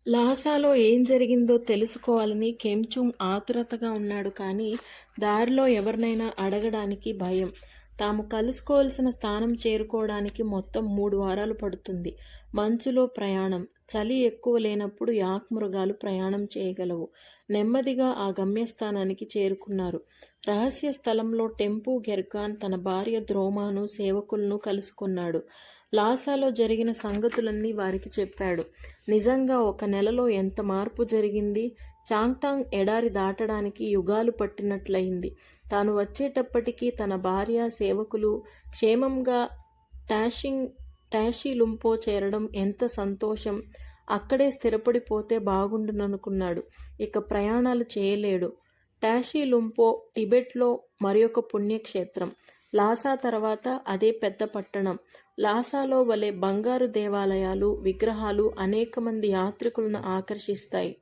లాసాలో ఏం జరిగిందో తెలుసుకోవాలని కెంచుంగ్ ఆతురతగా ఉన్నాడు. కానీ దారిలో ఎవరినైనా అడగడానికి భయం. తాము కలుసుకోవాల్సిన స్థానం చేరుకోవడానికి మొత్తం 3 వారాలు పడుతుంది. మంచులో ప్రయాణం. చలి ఎక్కువ లేనప్పుడు యాక్మృగాలు ప్రయాణం చేయగలవు. నెమ్మదిగా ఆ గమ్యస్థానానికి చేరుకున్నారు. రహస్య స్థలంలో టెంపు గెర్గాన్ తన భార్య ద్రోమాను, సేవకులను కలుసుకున్నాడు. లాసాలో జరిగిన సంగతులన్నీ వారికి చెప్పాడు. నిజంగా 1 నెలలో ఎంత మార్పు జరిగింది. చాంగ్టాంగ్ ఎడారి దాటడానికి యుగాలు పట్టినట్లయింది. తాను వచ్చేటప్పటికీ తన భార్య, సేవకులు క్షేమంగా టాషీలుంపో చేరడం ఎంత సంతోషం. అక్కడే స్థిరపడిపోతే బాగుండుననుకున్నాడు. ఇక ప్రయాణాలు చేయలేడు. టాషీలుంపో టిబెట్లో మరియొక పుణ్యక్షేత్రం. లాసా తర్వాత అదే పెద్ద పట్టణం. లాసాలో వలె బంగారు దేవాలయాలు, విగ్రహాలు అనేక మంది యాత్రికులను ఆకర్షిస్తాయి.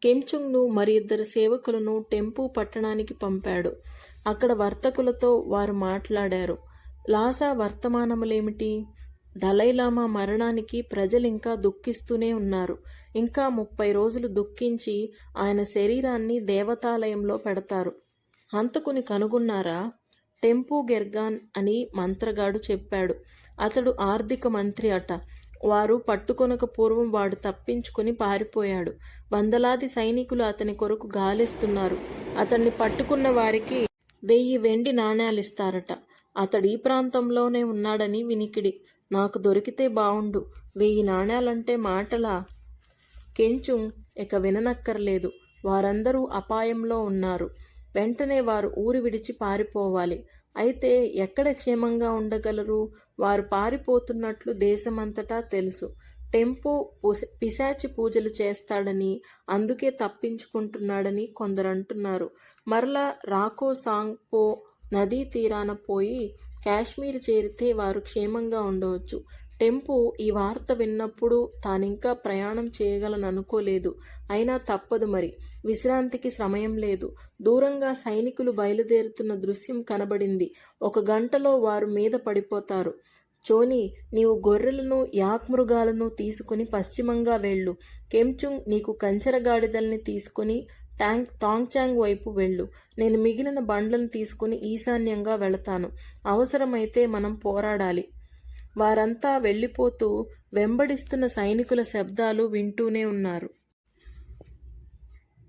కెంచుంగ్ను మరి 2 సేవకులను టెంపు పట్టణానికి పంపాడు. అక్కడ వర్తకులతో వారు మాట్లాడారు. లాసా వర్తమానములేమిటి? దలైలామా మరణానికి ప్రజలింకా దుఃఖిస్తూనే ఉన్నారు. ఇంకా 30 రోజులు దుఃఖించి ఆయన శరీరాన్ని దేవతాలయంలో పెడతారు. హంతకుని కనుగొన్నారా? టెంపు గెర్గాన్ అని మంత్రగాడు చెప్పాడు. అతడు ఆర్థిక మంత్రి అట. వారు పట్టుకొనక పూర్వం వాడు తప్పించుకుని పారిపోయాడు. వందలాది సైనికులు అతని కొరకు గాలిస్తున్నారు. అతన్ని పట్టుకున్న వారికి 1000 వెండి నాణేలిస్తారట. అతడు ఈ ప్రాంతంలోనే ఉన్నాడని వినికిడి. నాకు దొరికితే బావుండు. 1000 నాణేలంటే మాటలా? కెంచుంగ్ ఇక విననక్కర్లేదు. వారందరూ అపాయంలో ఉన్నారు. వెంటనే వారు ఊరు విడిచి పారిపోవాలి. అయితే ఎక్కడ క్షేమంగా ఉండగలరు? వారు పారిపోతున్నట్లు దేశమంతటా తెలుసు. టెంపు పిశాచి పూజలు చేస్తాడని, అందుకే తప్పించుకుంటున్నాడని కొందరంటున్నారు. మరలా రాకో సాంగ్పో నదీ తీరాన పోయి కాశ్మీర్ చేరితే వారు క్షేమంగా ఉండవచ్చు. టెంపు ఈ వార్త విన్నప్పుడు తానింకా ప్రయాణం చేయగలననుకోలేదు. అయినా తప్పదు మరి. విశ్రాంతికి సమయం లేదు. దూరంగా సైనికులు బయలుదేరుతున్న దృశ్యం కనబడింది. 1 గంటలో వారు మీద పడిపోతారు. చోని, నీవు గొర్రెలను, యాక్మృగాలను తీసుకుని పశ్చిమంగా వెళ్ళు. కెంచుంగ్, నీకు కంచెరగాడిదల్ని తీసుకుని టాంగ్చాంగ్ వైపు వెళ్ళు. నేను మిగిలిన బండ్లను తీసుకుని ఈశాన్యంగా వెళతాను. అవసరమైతే మనం పోరాడాలి. వారంతా వెళ్ళిపోతూ వెంబడిస్తున్న సైనికుల శబ్దాలు వింటూనే ఉన్నారు.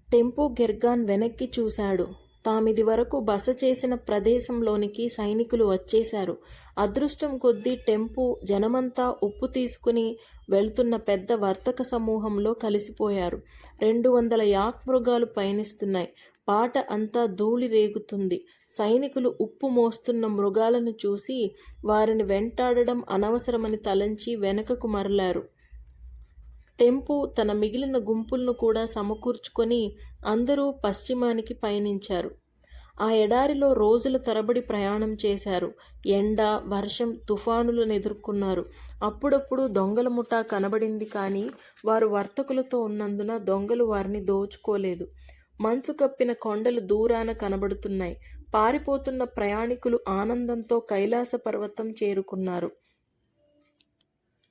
టెంపు గెర్గాన్ వెనక్కి చూశాడు. తామిది వరకు బస చేసిన ప్రదేశంలోనికి సైనికులు వచ్చేశారు. అదృష్టం కొద్దీ టెంపు జనమంతా ఉప్పు తీసుకుని వెళ్తున్న పెద్ద వర్తక సమూహంలో కలిసిపోయారు. 200 యాక్మృగాలు పయనిస్తున్నాయి. బాట అంతా ధూళి రేగుతుంది. సైనికులు ఉప్పు మోస్తున్న మృగాలను చూసి వారిని వెంటాడడం అనవసరమని తలంచి వెనకకు మరలారు. టెంపు తన మిగిలిన గుంపులను కూడా సమకూర్చుకొని అందరూ పశ్చిమానికి పయనించారు. ఆ ఎడారిలో రోజుల తరబడి ప్రయాణం చేశారు. ఎండ, వర్షం, తుఫానులను ఎదుర్కొన్నారు. అప్పుడప్పుడు దొంగల ముఠా కనబడింది. కానీ వారు వర్తకులతో ఉన్నందున దొంగలు వారిని దోచుకోలేదు. మంచు కప్పిన కొండలు దూరాన కనబడుతున్నాయి. పారిపోతున్న ప్రయాణికులు ఆనందంతో కైలాస పర్వతం చేరుకున్నారు.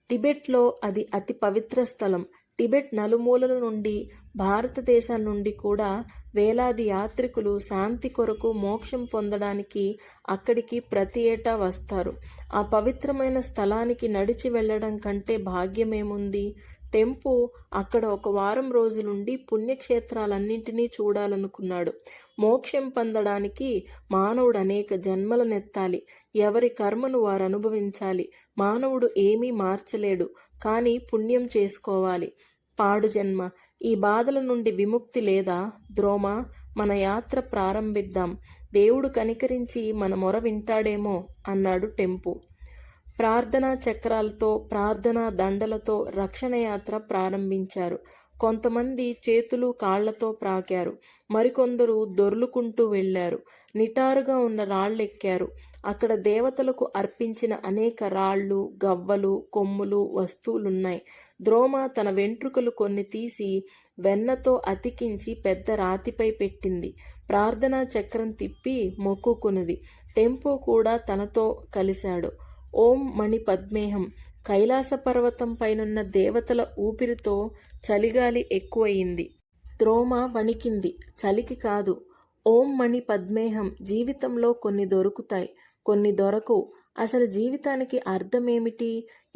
టిబెట్లో అది అతి పవిత్ర స్థలం. టిబెట్ నలుమూలల నుండి, భారతదేశం నుండి కూడా వేలాది యాత్రికులు శాంతి కొరకు, మోక్షం పొందడానికి అక్కడికి ప్రతి ఏటా వస్తారు. ఆ పవిత్రమైన స్థలానికి నడిచి వెళ్ళడం కంటే భాగ్యమేముంది? టెంపు అక్కడ 1 వారం రోజులుండి పుణ్యక్షేత్రాలన్నింటినీ చూడాలనుకున్నాడు. మోక్షం పొందడానికి మానవుడు అనేక జన్మలనెత్తాలి. ఎవరి కర్మను వారు అనుభవించాలి. మానవుడు ఏమీ మార్చలేడు. కానీ పుణ్యం చేసుకోవాలి. పాడు జన్మ. ఈ బాధల నుండి విముక్తి లేదా? ద్రోమ, మన యాత్ర ప్రారంభిద్దాం. దేవుడు కనికరించి మన మొర వింటాడేమో అన్నాడు టెంపు. ప్రార్థనా చక్రాలతో, ప్రార్థనా దండలతో రక్షణ యాత్ర ప్రారంభించారు. కొంతమంది చేతులు కాళ్లతో ప్రాకారు. మరికొందరు దొర్లుకుంటూ వెళ్లారు. నిటారుగా ఉన్న రాళ్లెక్కారు. అక్కడ దేవతలకు అర్పించిన అనేక రాళ్ళు, గవ్వలు, కొమ్ములు, వస్తువులున్నాయి. ద్రోమ తన వెంట్రుకలు కొన్ని తీసి వెన్నతో అతికించి పెద్ద రాతిపై పెట్టింది. ప్రార్థనా చక్రం తిప్పి మొక్కుకున్నది. టెంపు కూడా తనతో కలిశాడు. ఓం మణి పద్మేహం. కైలాస పర్వతం పైనున్న దేవతల ఊపిరితో చలిగాలి ఎక్కువయింది. ద్రోమ వణికింది. చలికి కాదు. ఓం మణి పద్మేహం. జీవితంలో కొన్ని దొరుకుతాయి, కొన్ని దొరకవు. అసలు జీవితానికి అర్థమేమిటి?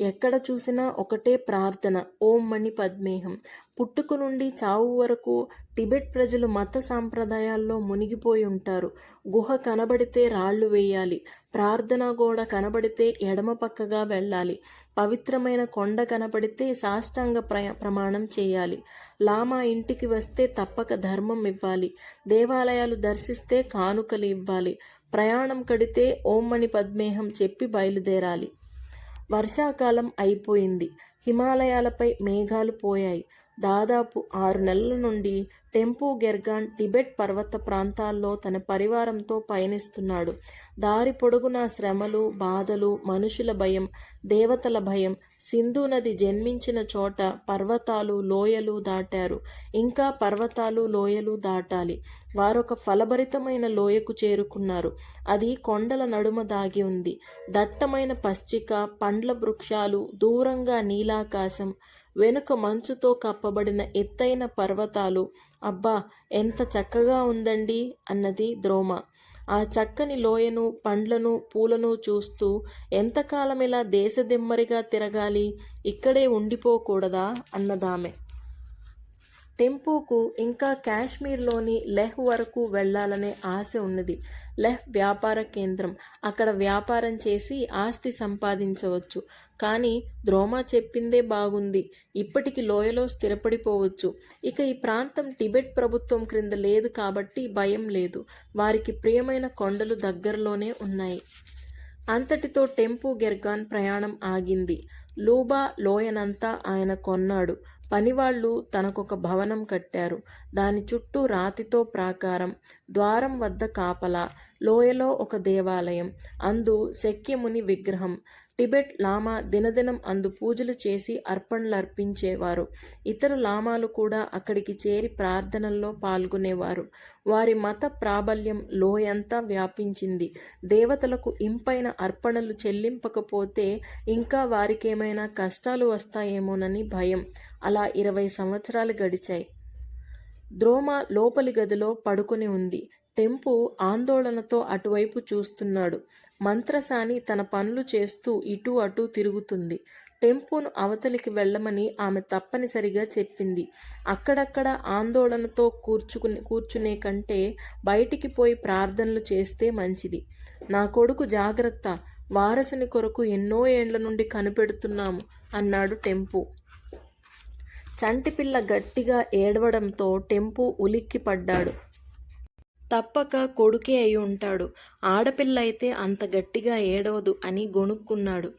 ఎక్కడ చూసినా ఒకటే ప్రార్థన, ఓం మణి పద్మేహం. పుట్టుక నుండి చావు వరకు టిబెట్ ప్రజలు మత సాంప్రదాయాల్లో మునిగిపోయి ఉంటారు. గుహ కనబడితే రాళ్లు వేయాలి, ప్రార్థనా గోడ కనబడితే ఎడమ పక్కగా వెళ్ళాలి, పవిత్రమైన కొండ కనబడితే సాష్టాంగ ప్రమాణం చేయాలి, లామా ఇంటికి వస్తే తప్పక ధర్మం ఇవ్వాలి, దేవాలయాలు దర్శిస్తే కానుకలు ఇవ్వాలి, ప్రయాణం కడితే ఓం మణి పద్మేహం చెప్పి బయలుదేరాలి. వర్షాకాలం అయిపోయింది. హిమాలయాలపై మేఘాలు పోయాయి. దాదాపు 6 నెలల నుండి టెంపు గెర్గాన్ టిబెట్ పర్వత ప్రాంతాల్లో తన పరివారంతో పయనిస్తున్నాడు. దారి పొడుగునా శ్రమలు, బాధలు, మనుషుల భయం, దేవతల భయం. సింధు నది జన్మించిన చోట పర్వతాలు, లోయలు దాటారు. ఇంకా పర్వతాలు, లోయలు దాటాలి. వారొక ఫలభరితమైన లోయకు చేరుకున్నారు. అది కొండల నడుమ దాగి ఉంది. దట్టమైన పచ్చిక, పండ్ల వృక్షాలు, దూరంగా నీలాకాశం, వెనుక మంచుతో కప్పబడిన ఎత్తైన పర్వతాలు. అబ్బా, ఎంత చక్కగా ఉందండి అన్నది ద్రోమ. ఆ చక్కని లోయను, పండ్లను, పూలను చూస్తూ ఎంతకాలం ఇలా దేశదిమ్మరిగా తిరగాలి? ఇక్కడే ఉండిపోకూడదా అన్నదామె. టెంపుకు ఇంకా కాశ్మీర్లోని లెహ్ వరకు వెళ్లాలనే ఆశ ఉన్నది. లెహ్ వ్యాపార కేంద్రం. అక్కడ వ్యాపారం చేసి ఆస్తి సంపాదించవచ్చు. కానీ ద్రోమ చెప్పిందే బాగుంది. ఇప్పటికి లోయలో స్థిరపడిపోవచ్చు. ఇక ఈ ప్రాంతం టిబెట్ ప్రభుత్వం క్రింద లేదు కాబట్టి భయం లేదు. వారికి ప్రియమైన కొండలు దగ్గరలోనే ఉన్నాయి. అంతటితో టెంపు గెర్గాన్ ప్రయాణం ఆగింది. లూబా లోయనంతా ఆయన కొన్నాడు. పనివాళ్లు తనకొక భవనం కట్టారు. దాని చుట్టూ రాతితో ప్రాకారం, ద్వారం వద్ద కాపలా, లోయలో ఒక దేవాలయం, అందు శక్యముని విగ్రహం. టిబెట్ లామా దినదినం అందు పూజలు చేసి అర్పణలర్పించేవారు. ఇతర లామాలు కూడా అక్కడికి చేరి ప్రార్థనల్లో పాల్గొనేవారు. వారి మత ప్రాబల్యం లోయంతా వ్యాపించింది. దేవతలకు ఇంపైన అర్పణలు చెల్లింపకపోతే ఇంకా వారికేమైనా కష్టాలు వస్తాయేమోనని భయం. అలా 20 సంవత్సరాలు గడిచాయి. ద్రోమ లోపలి గదిలో పడుకుని ఉంది. టెంపు ఆందోళనతో అటువైపు చూస్తున్నాడు. మంత్రసాని తన పనులు చేస్తూ ఇటూ అటూ తిరుగుతుంది. టెంపును అవతలికి వెళ్ళమని ఆమె తప్పనిసరిగా చెప్పింది. అక్కడక్కడ ఆందోళనతో కూర్చునే కంటే బయటికి పోయి ప్రార్థనలు చేస్తే మంచిది. నా కొడుకు జాగ్రత్త, వారసుని కొరకు ఎన్నో ఏండ్ల నుండి కనిపెడుతున్నాము అన్నాడు టెంపు. చంటిపిల్ల గట్టిగా ఏడవడంతో టెంపు ఉలిక్కిపడ్డాడు. తప్పక కొడుకే అయి ఉంటాడు. ఆడపిల్ల అయితే అంత గట్టిగా ఏడవదు అని గొణుక్కున్నాడు.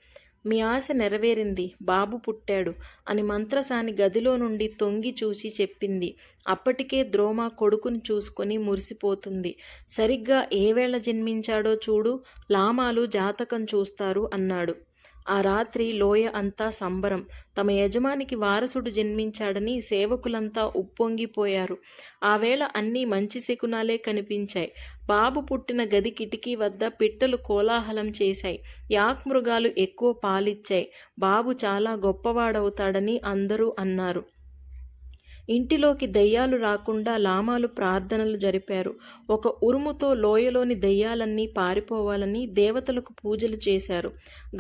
మీ ఆశ నెరవేరింది, బాబు పుట్టాడు అని మంత్రసాని గదిలో నుండి తొంగి చూసి చెప్పింది. అప్పటికే ద్రోమ కొడుకుని చూసుకొని మురిసిపోతుంది. సరిగ్గా ఏ వేళ జన్మించాడో చూడు, లామాలు జాతకం చూస్తారు అన్నాడు. ఆ రాత్రి లోయ అంతా సంబరం. తమ యజమానికి వారసుడు జన్మించాడని సేవకులంతా ఉప్పొంగిపోయారు. ఆ వేళ అన్నీ మంచి శకునాలే కనిపించాయి. బాబు పుట్టిన గది కిటికీ వద్ద పిట్టలు కోలాహలం చేశాయి. యాక్మృగాలు ఎక్కువ పాలిచ్చాయి. బాబు చాలా గొప్పవాడవుతాడని అందరూ అన్నారు. ఇంటిలోకి దెయ్యాలు రాకుండా లామాలు ప్రార్థనలు జరిపారు. ఒక ఉరుముతో లోయలోని దెయ్యాలన్నీ పారిపోవాలని దేవతలకు పూజలు చేశారు.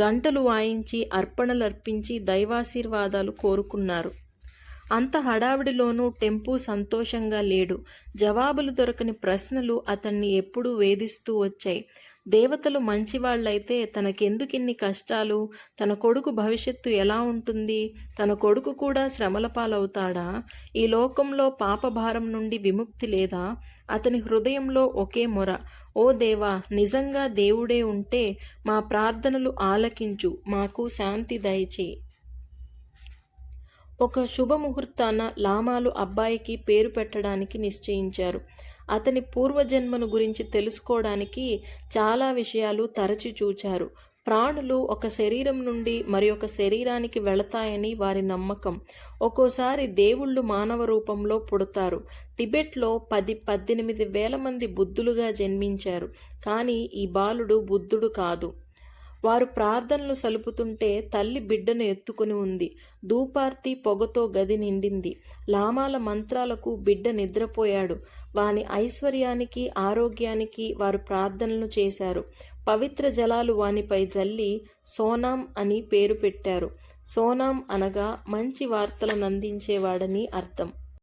గంటలు వాయించి అర్పణలర్పించి దైవాశీర్వాదాలు కోరుకున్నారు. అంత హడావిడిలోనూ టెంపు సంతోషంగా లేడు. జవాబులు దొరకని ప్రశ్నలు అతన్ని ఎప్పుడూ వేధిస్తూ వచ్చాయి. దేవతలు మంచివాళ్లైతే తనకెందుకిన్ని కష్టాలు? తన కొడుకు భవిష్యత్తు ఎలా ఉంటుంది? తన కొడుకు కూడా శ్రమల పాలవుతాడా? ఈ లోకంలో పాపభారం నుండి విముక్తి లేదా? అతని హృదయంలో ఒకే మొర, ఓ దేవా, నిజంగా దేవుడే ఉంటే మా ప్రార్థనలు ఆలకించు, మాకు శాంతి దయచేయి. ఒక శుభముహూర్తాన లామాలు అబ్బాయికి పేరు పెట్టడానికి నిశ్చయించారు. అతని పూర్వజన్మను గురించి తెలుసుకోవడానికి చాలా విషయాలు తరచి చూచారు. ప్రాణులు ఒక శరీరం నుండి మరి ఒక శరీరానికి వెళతాయని వారి నమ్మకం. ఒక్కోసారి దేవుళ్ళు మానవ రూపంలో పుడతారు. టిబెట్లో 10-18 వేల మంది బుద్ధులుగా జన్మించారు. కానీ ఈ బాలుడు బుద్ధుడు కాదు. వారు ప్రార్థనలు సలుపుతుంటే తల్లి బిడ్డను ఎత్తుకుని ఉంది. ధూపార్తి పొగతో గది నిండింది. లామాల మంత్రాలకు బిడ్డ నిద్రపోయాడు. వాని ఐశ్వర్యానికి ఆరోగ్యానికి వారు ప్రార్థనలు చేశారు. పవిత్ర జలాలు వానిపై జల్లి సోనాం అని పేరు పెట్టారు. సోనాం అనగా మంచి వార్తలను అందించేవాడని అర్థం.